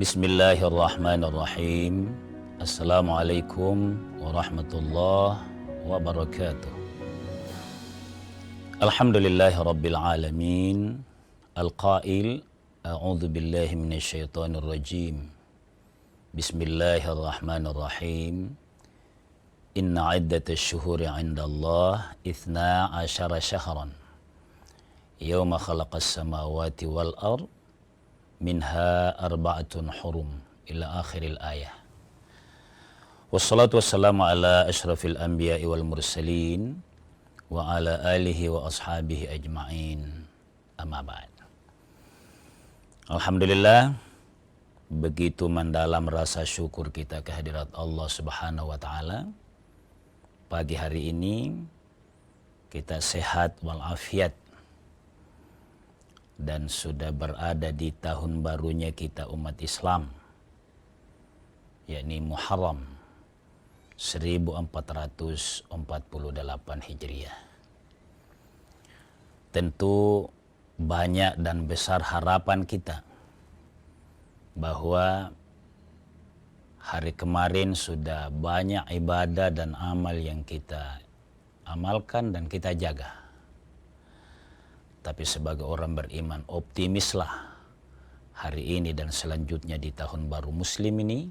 Bismillahirrahmanirrahim. Assalamualaikum warahmatullahi wabarakatuh. Alhamdulillahi rabbil alamin. Al-qail, a'udzu billahi minasyaitonir rajim. Bismillahirrahmanirrahim. Inna iddatash syuhuri 'indallah 12 syahran. Yauma khalaqas samawati wal ard minha arba'atun hurum ila akhiril ayah. Wassalatu wassalamu ala asyrafil anbiya'i wal mursalin wa ala alihi wa ashabihi ajma'in, amma ba'd. Alhamdulillah, begitu mendalam rasa syukur kita kehadirat Allah Subhanahu wa taala. Pagi hari ini kita sehat walafiat dan sudah berada di tahun barunya kita umat Islam, yakni Muharram 1448 Hijriah. Tentu banyak dan besar harapan kita bahwa hari kemarin sudah banyak ibadah dan amal yang kita amalkan dan kita jaga. Tapi sebagai orang beriman, optimislah hari ini dan selanjutnya di tahun baru Muslim ini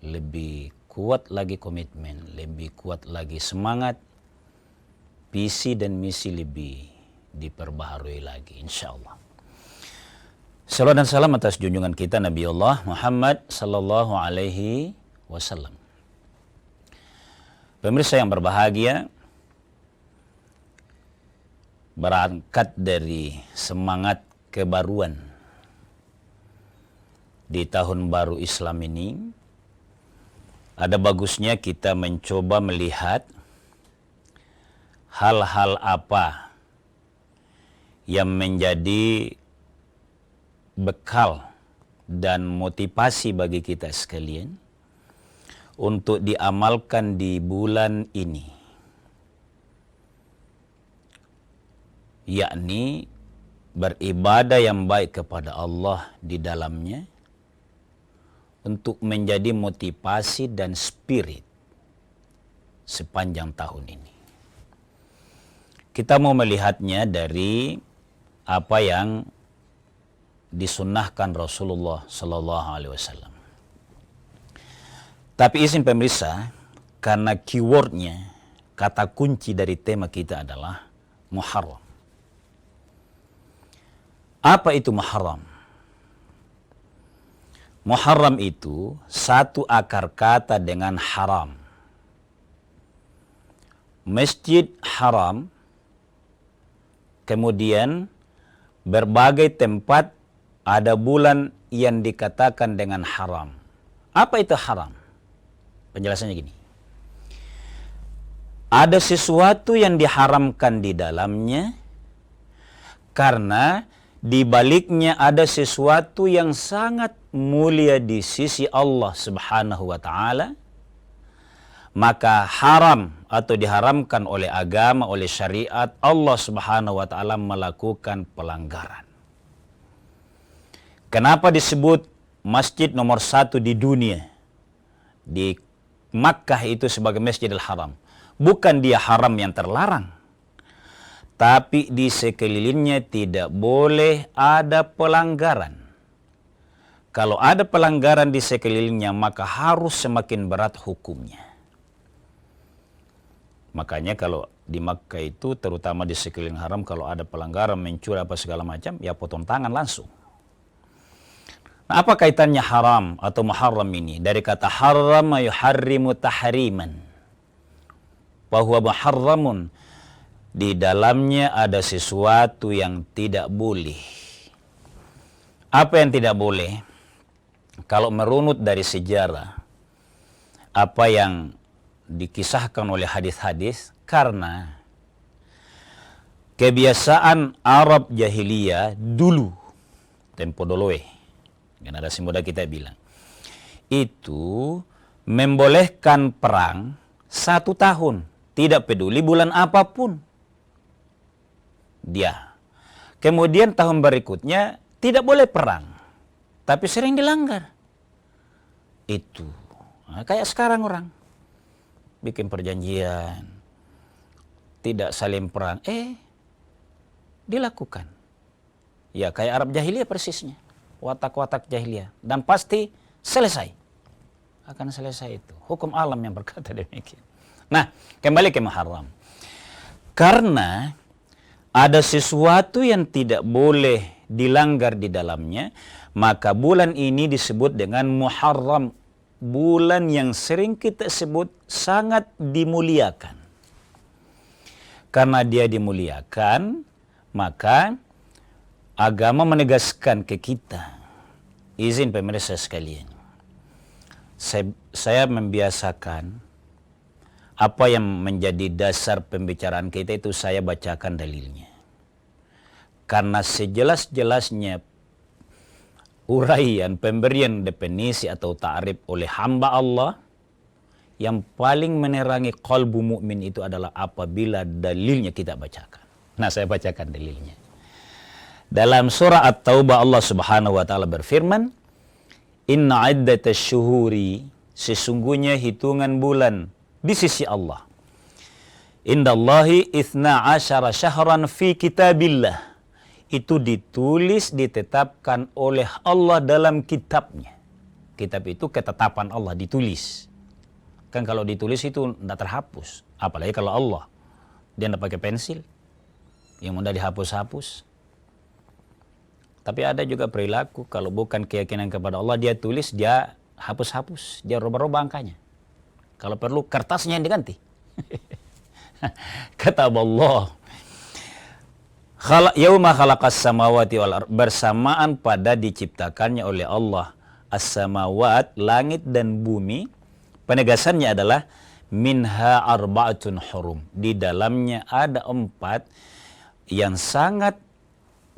lebih kuat lagi komitmen, lebih kuat lagi semangat, visi dan misi lebih diperbaharui lagi, insya Allah. Salawat dan salam atas junjungan kita Nabi Allah Muhammad sallallahu alaihi wasallam. Pemirsa yang berbahagia, berangkat dari semangat kebaruan di tahun baru Islam ini, ada bagusnya kita mencoba melihat hal-hal apa yang menjadi bekal dan motivasi bagi kita sekalian untuk diamalkan di bulan ini, yakni beribadah yang baik kepada Allah di dalamnya untuk menjadi motivasi dan spirit sepanjang tahun ini. Kita mau melihatnya dari apa yang disunnahkan Rasulullah Sallallahu Alaihi Wasallam. Tapi izin pemirsa, karena keywordnya, kata kunci dari tema kita adalah Muharram. Apa itu Muharram? Muharram itu satu akar kata dengan haram. Masjid haram, kemudian berbagai tempat ada bulan yang dikatakan dengan haram. Apa itu haram? Penjelasannya gini. Ada sesuatu yang diharamkan di dalamnya karena di baliknya ada sesuatu yang sangat mulia di sisi Allah Subhanahu wa taala, maka haram atau diharamkan oleh agama, oleh syariat, Allah Subhanahu wa taala melakukan pelanggaran. Kenapa disebut masjid nomor 1 di dunia di Makkah itu sebagai Masjidil Haram? Bukan dia haram yang terlarang, tapi di sekelilingnya tidak boleh ada pelanggaran. Kalau ada pelanggaran di sekelilingnya, maka harus semakin berat hukumnya. Makanya kalau di Makkah itu, terutama di sekeliling haram, kalau ada pelanggaran, mencuri apa segala macam, ya potong tangan langsung. Nah, apa kaitannya haram atau muharram ini? Dari kata harrama yuharrimu tahriman. Bahwa muharramun, di dalamnya ada sesuatu yang tidak boleh. Apa yang tidak boleh? Kalau merunut dari sejarah, apa yang dikisahkan oleh hadis-hadis, karena kebiasaan Arab jahiliyah dulu, tempo doloe, generasi muda kita bilang, itu membolehkan perang 1 tahun, tidak peduli bulan apapun. Dia. Kemudian tahun berikutnya tidak boleh perang. tapi sering dilanggar. Itu. Nah, kayak sekarang orang bikin perjanjian, tidak saling perang, dilakukan. Ya kayak Arab jahiliyah persisnya, watak-watak jahiliyah, dan pasti selesai. Akan selesai itu. Hukum alam yang berkata demikian. Nah, kembali ke Muharram. Karena ada sesuatu yang tidak boleh dilanggar di dalamnya, maka bulan ini disebut dengan Muharram. Bulan yang sering kita sebut sangat dimuliakan. Karena dia dimuliakan, maka agama menegaskan ke kita. Izin pemirsa sekalian. Saya membiasakan apa yang menjadi dasar pembicaraan kita itu saya bacakan dalilnya. Karena sejelas-jelasnya uraian, pemberian definisi atau ta'rif oleh hamba Allah, yang paling menerangi qalbu mukmin itu adalah apabila dalilnya kita bacakan. Nah, saya bacakan dalilnya. Dalam surah At-Taubah Allah Subhanahu wa taala berfirman, "Inna 'iddatasy syuhuri", sesungguhnya hitungan bulan di sisi Allah. Indallahi 12 syahran fi kitabillah. Itu ditulis, ditetapkan oleh Allah dalam kitabnya. Kitab itu ketetapan Allah, ditulis. Kan kalau ditulis itu tidak terhapus. Apalagi kalau Allah. Dia tidak pakai pensil. Yang mudah dihapus-hapus. Tapi ada juga perilaku, kalau bukan keyakinan kepada Allah, dia tulis, dia hapus-hapus. Dia rubah-rubah angkanya. Kalau perlu kertasnya yang diganti. Kata Allah, yauma khalaqas samawati wal ardh, bersamaan pada diciptakannya oleh Allah as-samawat, langit dan bumi. Penegasannya adalah minha arba'atun hurum. Di dalamnya ada 4 yang sangat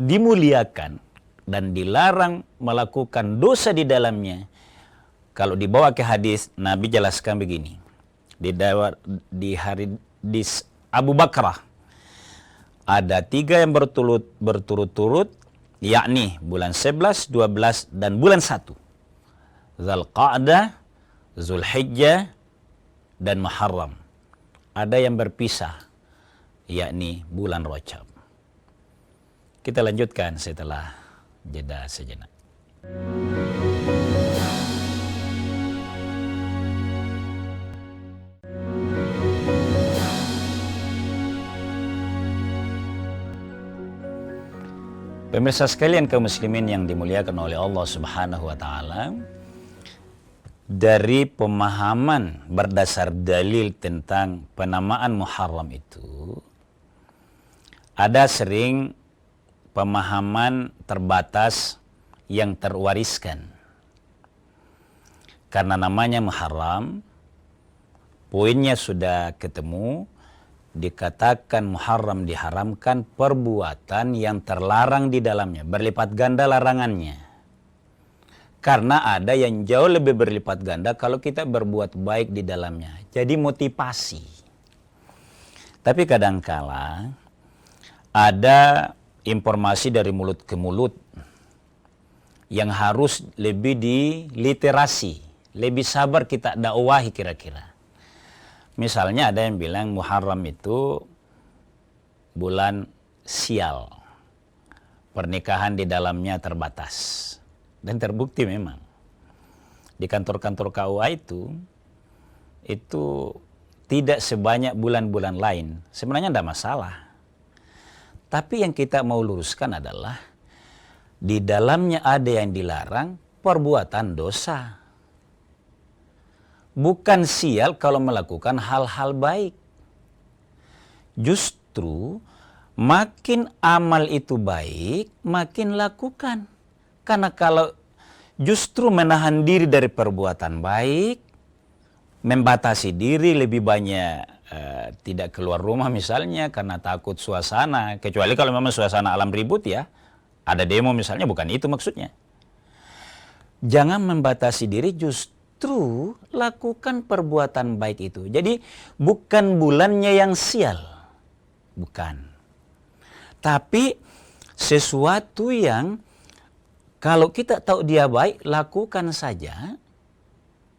dimuliakan dan dilarang melakukan dosa di dalamnya. Kalau dibawa ke hadis, Nabi jelaskan begini. Di Abu Bakrah ada 3 yang berturut-turut, yakni bulan 11, 12, dan bulan 1. Dzulqa'dah, Zulhijjah, dan Muharram. Ada yang berpisah, yakni bulan Rajab. Kita lanjutkan setelah jeda sejenak. Pemirsa sekalian kaum muslimin yang dimuliakan oleh Allah Subhanahu wa taala, dari pemahaman berdasar dalil tentang penamaan Muharram itu, ada sering pemahaman terbatas yang terwariskan. Karena namanya Muharram, poinnya sudah ketemu, dikatakan Muharram diharamkan perbuatan yang terlarang di dalamnya, berlipat ganda larangannya. Karena ada yang jauh lebih berlipat ganda kalau kita berbuat baik di dalamnya. Jadi motivasi. Tapi kadangkala ada informasi dari mulut ke mulut yang harus lebih diliterasi, lebih sabar kita dakwahi kira-kira. Misalnya ada yang bilang Muharram itu bulan sial. Pernikahan di dalamnya terbatas. Dan terbukti memang. Di kantor-kantor KUA itu tidak sebanyak bulan-bulan lain. Sebenarnya tidak masalah. Tapi yang kita mau luruskan adalah di dalamnya ada yang dilarang, perbuatan dosa. Bukan sial kalau melakukan hal-hal baik. Justru makin amal itu baik, makin lakukan. Karena kalau justru menahan diri dari perbuatan baik, membatasi diri lebih banyak, tidak keluar rumah misalnya karena takut suasana. Kecuali kalau memang suasana alam ribut ya, ada demo misalnya, bukan itu maksudnya. Jangan membatasi diri, justru lakukan perbuatan baik itu. Jadi bukan bulannya yang sial. Bukan. Tapi sesuatu yang Kalau kita tahu dia baik, lakukan saja.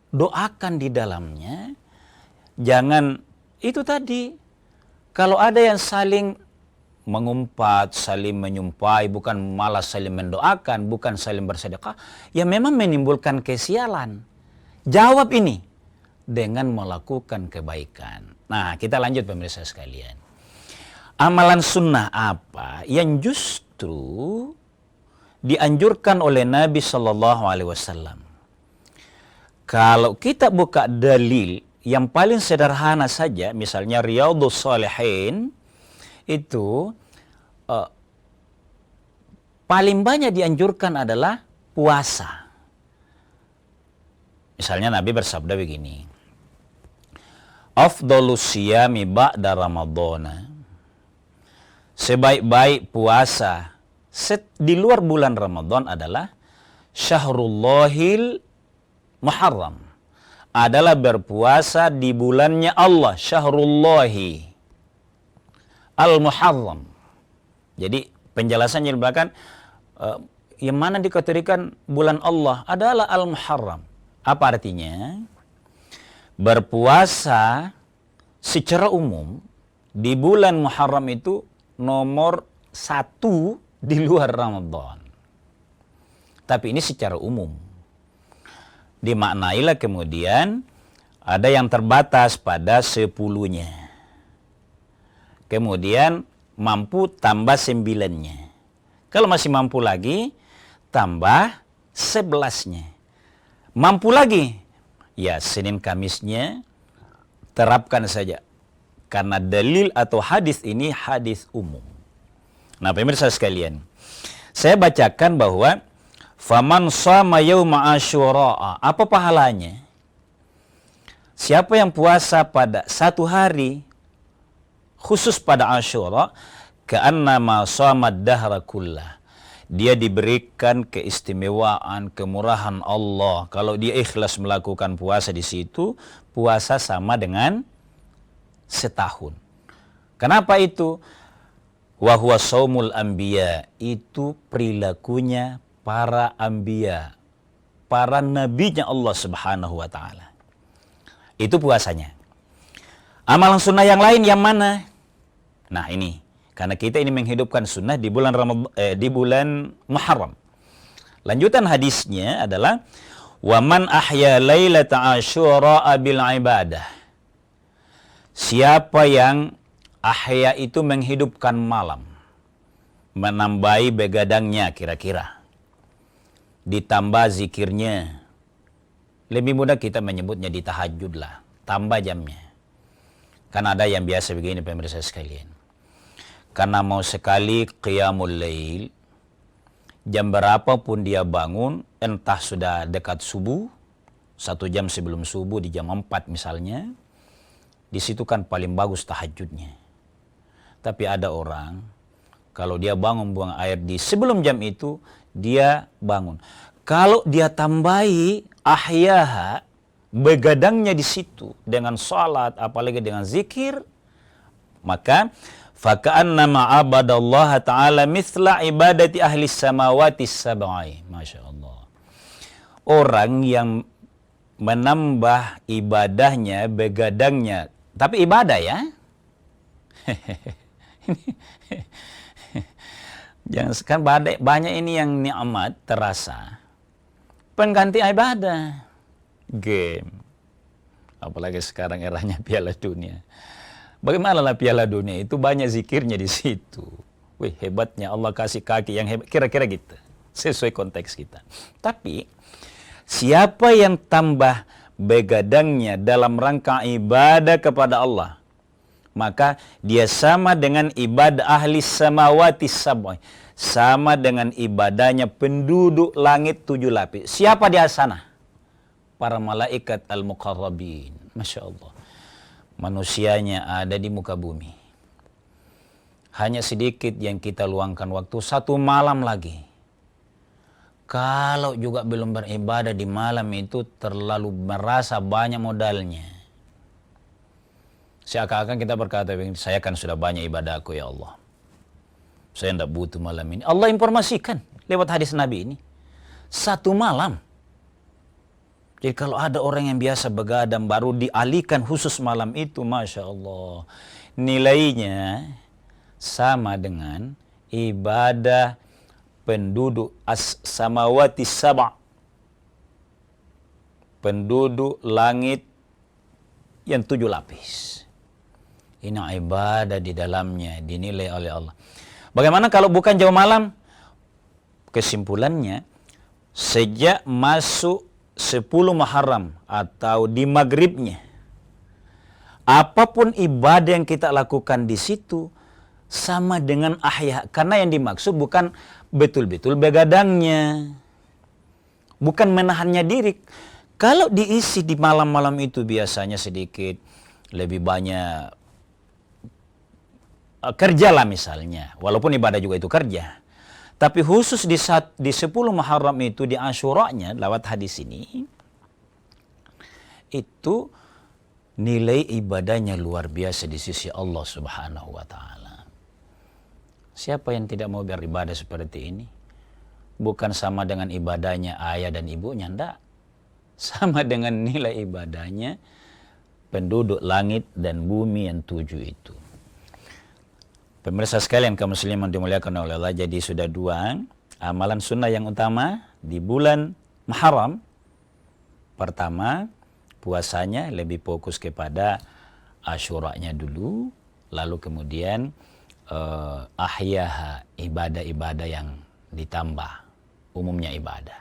Doakan di dalamnya. Jangan, itu tadi. Kalau ada yang saling mengumpat, saling menyumpai, bukan malah saling mendoakan, bukan saling bersedekah, ya memang menimbulkan kesialan. Jawab ini dengan melakukan kebaikan. Nah, kita lanjut pemirsa sekalian. Amalan sunnah apa yang justru dianjurkan oleh Nabi Shallallahu Alaihi Wasallam? Kalau kita buka dalil yang paling sederhana saja, misalnya Riyadhus Shalihin, itu paling banyak dianjurkan adalah puasa. Misalnya Nabi bersabda begini, Afdhalus siyami ba'da Ramadhana. Sebaik-baik puasa di luar bulan Ramadan adalah Syahrullahil Muharram. Adalah berpuasa di bulannya Allah, Syahrullahi Al-Muharram. Jadi penjelasannya di belakang, yang mana dikategorikan bulan Allah adalah Al-Muharram. Apa artinya? Berpuasa secara umum di bulan Muharram itu nomor 1 di luar Ramadan. Tapi ini secara umum. Dimaknailah kemudian ada yang terbatas pada 10-nya. Kemudian mampu tambah 9-nya. Kalau masih mampu lagi, tambah 11-nya. Mampu lagi, ya Senin Kamisnya terapkan saja. Karena dalil atau hadis ini hadis umum. Nah, pemirsa sekalian, saya bacakan bahwa faman shama yauma asyura, apa pahalanya? Siapa yang puasa pada satu hari khusus pada Asyura, ka'annama shamad dahra kullah. Dia diberikan keistimewaan, kemurahan Allah. Kalau dia ikhlas melakukan puasa di situ, puasa sama dengan setahun. Kenapa itu? Wa huwa shaumul anbiya, itu perilakunya para anbiya, para nabinya Allah Subhanahu wa taala. Itu puasanya. Amalan sunnah yang lain yang mana? Nah, ini karena kita ini menghidupkan sunnah di bulan di bulan Muharram. Lanjutan hadisnya adalah wa man ahya lailata asyura bil ibadah. Siapa yang ahya itu menghidupkan malam, menambahi begadangnya kira-kira, ditambah zikirnya. Lebih mudah kita menyebutnya di tahajud lah, tambah jamnya. Kan ada yang biasa begini pemirsa sekalian. Karena mau sekali qiyamul lail, jam berapapun dia bangun, entah sudah dekat subuh, 1 jam sebelum subuh di jam 4 misalnya, di situ kan paling bagus tahajudnya. Tapi ada orang, kalau dia bangun buang air di sebelum jam itu, dia bangun. Kalau dia tambahi ahyaha, begadangnya di situ dengan salat, apalagi dengan zikir, maka faka'annama abadallaha ta'ala mithla ibadati ahli samawati sab'i. Masya Allah. Orang yang menambah ibadahnya, begadangnya, tapi ibadah ya. Jangan sekarang banyak ini yang nikmat terasa. Pengganti ibadah. Game. Apalagi sekarang eranya Piala Dunia. Bagaimanalah Piala Dunia itu banyak zikirnya di situ. Wih, hebatnya Allah kasih kaki yang hebat. Kira-kira gitu. Sesuai konteks kita. Tapi siapa yang tambah begadangnya dalam rangka ibadah kepada Allah, maka dia sama dengan ibadah ahli samawati sab'i, sama dengan ibadahnya penduduk langit 7 lapis. Siapa di sana? Para malaikat al-muqarrabin. Masya Allah. Manusianya ada di muka bumi. Hanya sedikit yang kita luangkan waktu, 1 malam lagi. Kalau juga belum beribadah di malam itu, terlalu merasa banyak modalnya. Seakan-akan kita berkata, saya kan sudah banyak ibadahku ya Allah. Saya tidak butuh malam ini. Allah informasikan lewat hadis Nabi ini. 1 malam. Jadi kalau ada orang yang biasa begadang baru dialihkan khusus malam itu, Masya Allah, nilainya sama dengan ibadah penduduk as-samawati sab'a, penduduk langit yang 7 lapis. Ini ibadah di dalamnya dinilai oleh Allah. Bagaimana kalau bukan jauh malam? Kesimpulannya, sejak masuk 10 Muharram atau di maghribnya, apapun ibadah yang kita lakukan di situ sama dengan ahya. Karena yang dimaksud bukan betul-betul begadangnya, bukan menahannya diri. Kalau diisi di malam-malam itu biasanya sedikit lebih banyak kerja lah misalnya, walaupun ibadah juga itu kerja. Tapi khusus di 10 Muharram itu, di Asyuranya, lewat hadis ini, itu nilai ibadahnya luar biasa di sisi Allah Subhanahu wa Ta'ala. Siapa yang tidak mau beribadah seperti ini? Bukan sama dengan ibadahnya ayah dan ibunya, enggak. Sama dengan nilai ibadahnya penduduk langit dan bumi yang 7 itu. Pemirsa sekalian kaum muslimin dimuliakan oleh Allah, jadi sudah 2 amalan sunnah yang utama di bulan Muharram. Pertama, puasanya lebih fokus kepada Asyuranya dulu, lalu kemudian ahyaha, ibadah-ibadah yang ditambah, umumnya ibadah.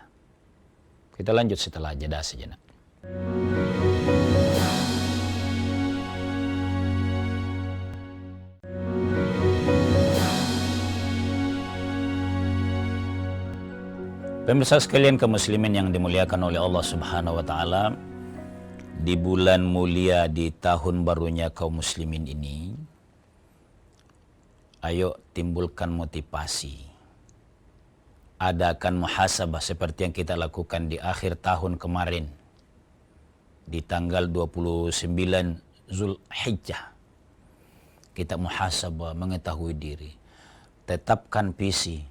Kita lanjut setelah jeda sejenak. Pemirsa sekalian kaum muslimin yang dimuliakan oleh Allah Subhanahu wa Ta'ala, di bulan mulia di tahun barunya kaum muslimin ini, ayo timbulkan motivasi. Adakan muhasabah seperti yang kita lakukan di akhir tahun kemarin, di tanggal 29 Zulhijjah. Kita muhasabah, mengetahui diri. Tetapkan visi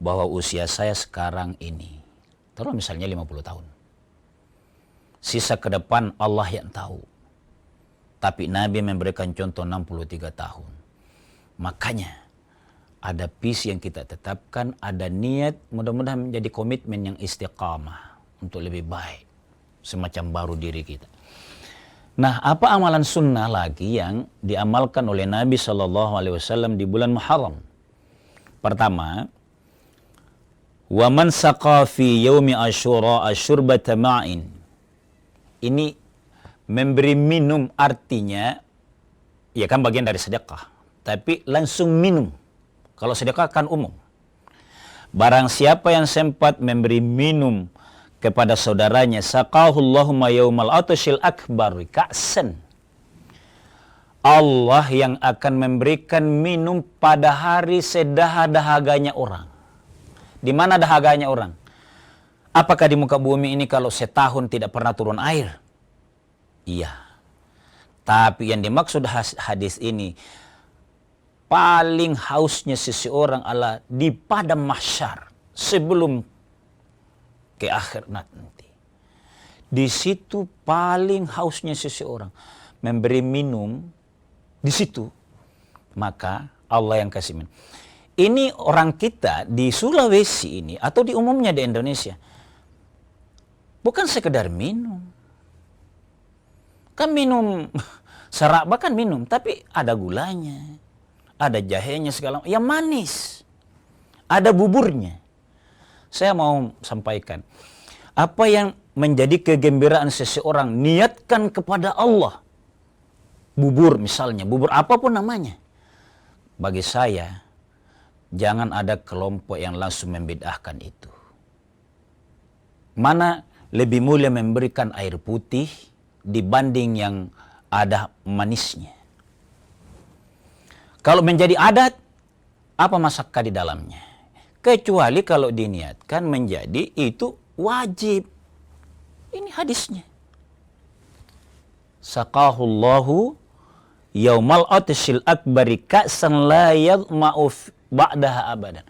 bahwa usia saya sekarang ini, terus misalnya 50 tahun. Sisa ke depan Allah yang tahu. Tapi Nabi memberikan contoh 63 tahun. Makanya ada visi yang kita tetapkan, ada niat, mudah-mudahan menjadi komitmen yang istiqamah untuk lebih baik, semacam baru diri kita. Nah, apa amalan sunnah lagi yang diamalkan oleh Nabi SAW di bulan Muharram? Pertama, wa man saqa fi yaumi Asyura asyurbata ma'in. Ini memberi minum, artinya ya kan bagian dari sedekah, tapi langsung minum. Kalau sedekah kan umum. Barang siapa yang sempat memberi minum kepada saudaranya, saqahullahumma yaumal atashil akbar ka'san. Allah yang akan memberikan minum pada hari sedaha-dahaganya orang. Di mana dahaganya orang? Apakah di muka bumi ini kalau setahun tidak pernah turun air? Iya. Tapi yang dimaksud hadis ini, paling hausnya seseorang adalah di padang mahsyar sebelum ke akhirat nanti. Di situ paling hausnya seseorang memberi minum di situ. Maka Allah yang kasih minum. Ini orang kita di Sulawesi ini atau di umumnya di Indonesia bukan sekedar minum. Kan minum serak, bahkan minum, tapi ada gulanya, ada jahenya segala, yang manis, ada buburnya. Saya mau sampaikan, apa yang menjadi kegembiraan seseorang, niatkan kepada Allah. Bubur misalnya, bubur apapun namanya. Bagi saya, jangan ada kelompok yang langsung membid'ahkan itu. Mana lebih mulia memberikan air putih dibanding yang ada manisnya. Kalau menjadi adat, apa masakkah di dalamnya? Kecuali kalau diniatkan menjadi itu wajib. Ini hadisnya. Saqahullahu yaumal atshil akbari ka'san la yadma'u ba'daha abadan.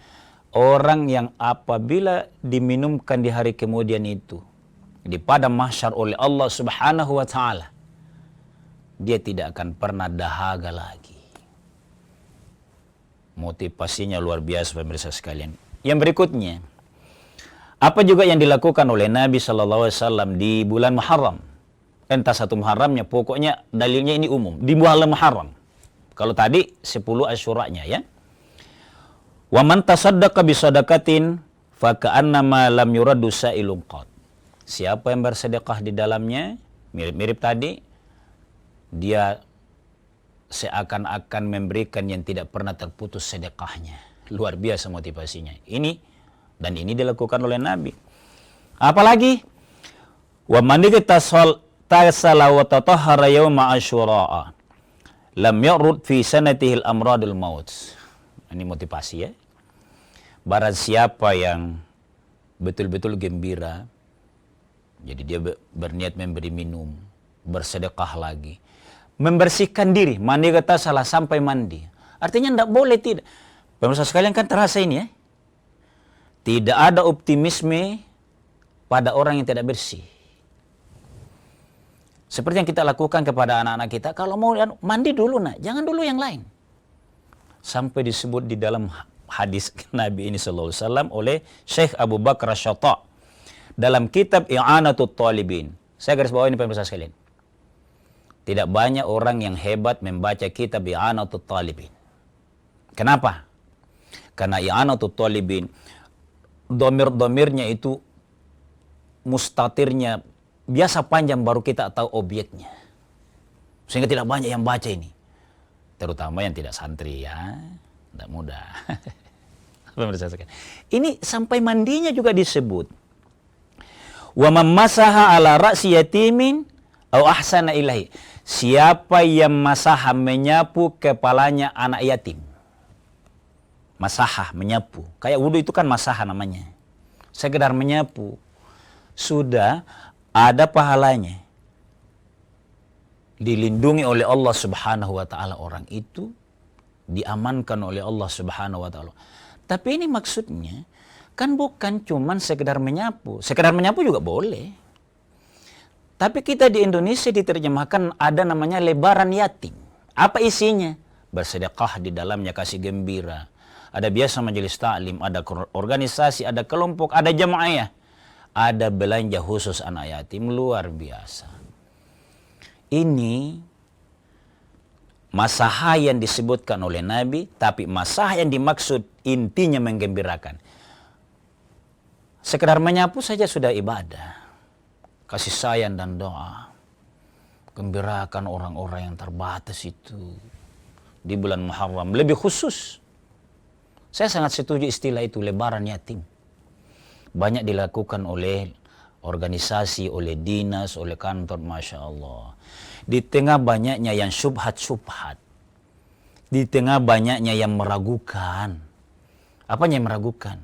orang yang apabila diminumkan di hari kemudian itu di padang mahsyar oleh Allah Subhanahu wa taala, dia tidak akan pernah dahaga lagi. Motivasinya luar biasa pemirsa sekalian. Yang berikutnya, apa juga yang dilakukan oleh Nabi sallallahu alaihi wasallam di bulan Muharram? Entah satu Muharramnya, pokoknya dalilnya ini umum, di bulan Muharram. Kalau tadi 10 Asyuranya ya. Wa man tasaddaqa bi shadaqatin fa ka'annama lam yuraddu sa'ilun qad. Siapa yang bersedekah di dalamnya, mirip-mirip tadi, dia seakan-akan memberikan yang tidak pernah terputus sedekahnya. Luar biasa motivasinya. Ini dilakukan oleh Nabi. Apalagi wa man tasala wa tatahhara yauma asyura lam ya'rud fi sanatihi al-amradul maut. Ini motivasi ya. Barang siapa yang betul-betul gembira, jadi dia berniat memberi minum, bersedekah lagi, membersihkan diri, mandi kata salah sampai mandi. Artinya tidak boleh tidak. Pemirsa sekalian kan terasa ini ya. Tidak ada optimisme pada orang yang tidak bersih. Seperti yang kita lakukan kepada anak-anak kita, kalau mau mandi dulu nak, jangan dulu yang lain. Sampai disebut di dalam hadis Nabi ini sallallahu alaihi wasallam oleh Syekh Abu Bakar Asy-Syatta dalam kitab I'anatut Talibin. Saya garis bawah ini pemirsa sekalian. Tidak banyak orang yang hebat membaca kitab I'anatut Talibin. Kenapa? Karena I'anatut Talibin domir-domirnya itu mustatirnya biasa panjang baru kita tahu objeknya. Sehingga tidak banyak yang baca ini. Terutama yang tidak santri ya. Tidak mudah. Ini sampai mandinya juga disebut. Wa man masaha ala ra'si yatimin au ahsana ilahi. Siapa yang masaha menyapu kepalanya anak yatim. Masaha menyapu. Kayak wudu itu kan masaha namanya. Sekedar menyapu. Sudah ada pahalanya. Dilindungi oleh Allah Subhanahu wa taala orang itu, diamankan oleh Allah Subhanahu wa taala. Tapi ini maksudnya kan bukan cuman sekedar menyapu. Sekedar menyapu juga boleh. Tapi kita di Indonesia diterjemahkan ada namanya lebaran yatim. Apa isinya? Bersedekah di dalamnya, kasih gembira. Ada biasa majelis taklim, ada organisasi, ada kelompok, ada jamaah. Ada belanja khusus anak yatim, luar biasa. Ini masaha yang disebutkan oleh Nabi, tapi masaha yang dimaksud intinya menggembirakan. Sekedar menyapu saja sudah ibadah. Kasih sayang dan doa. Gembirakan orang-orang yang terbatas itu di bulan Muharram. Lebih khusus. Saya sangat setuju istilah itu, lebaran yatim. Banyak dilakukan oleh organisasi, oleh dinas, oleh kantor, Masya Allah. Di tengah banyaknya yang syubhat-syubhat. Di tengah banyaknya yang meragukan. Apanya yang meragukan?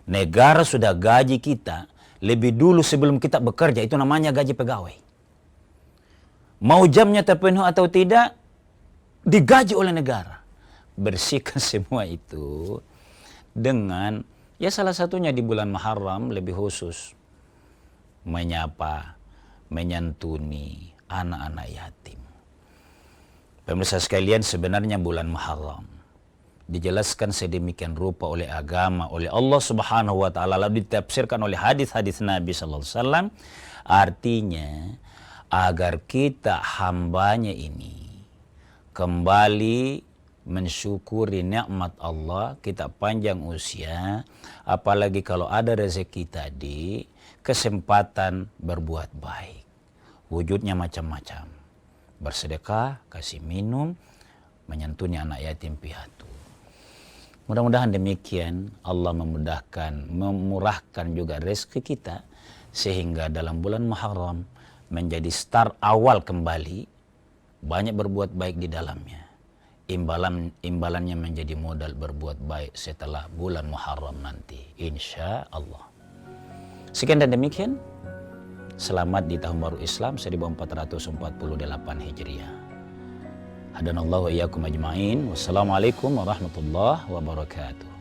Negara sudah gaji kita lebih dulu sebelum kita bekerja. Itu namanya gaji pegawai. Mau jamnya terpenuhi atau tidak, digaji oleh negara. Bersihkan semua itu dengan, ya salah satunya di bulan Muharram lebih khusus. Menyapa, menyantuni anak-anak yatim. Pemirsa sekalian, sebenarnya bulan Muharram dijelaskan sedemikian rupa oleh agama, oleh Allah Subhanahu wa taala, lalu ditafsirkan oleh hadis-hadis Nabi sallallahu alaihi wasallam. Artinya agar kita hambanya ini kembali mensyukuri nikmat Allah, kita panjang usia, apalagi kalau ada rezeki tadi, kesempatan berbuat baik. Wujudnya macam-macam. Bersedekah, kasih minum, menyantuni anak yatim piatu. Mudah-mudahan demikian Allah memudahkan, memurahkan juga rezeki kita, sehingga dalam bulan Muharram menjadi start awal kembali, banyak berbuat baik di dalamnya. Imbalannya menjadi modal berbuat baik setelah bulan Muharram nanti, insya Allah. Sekian dan demikian. Selamat di tahun baru Islam 1448 Hijriah. Hadanallahu wa iyyakum ajma'in. Wassalamualaikum warahmatullahi wabarakatuh.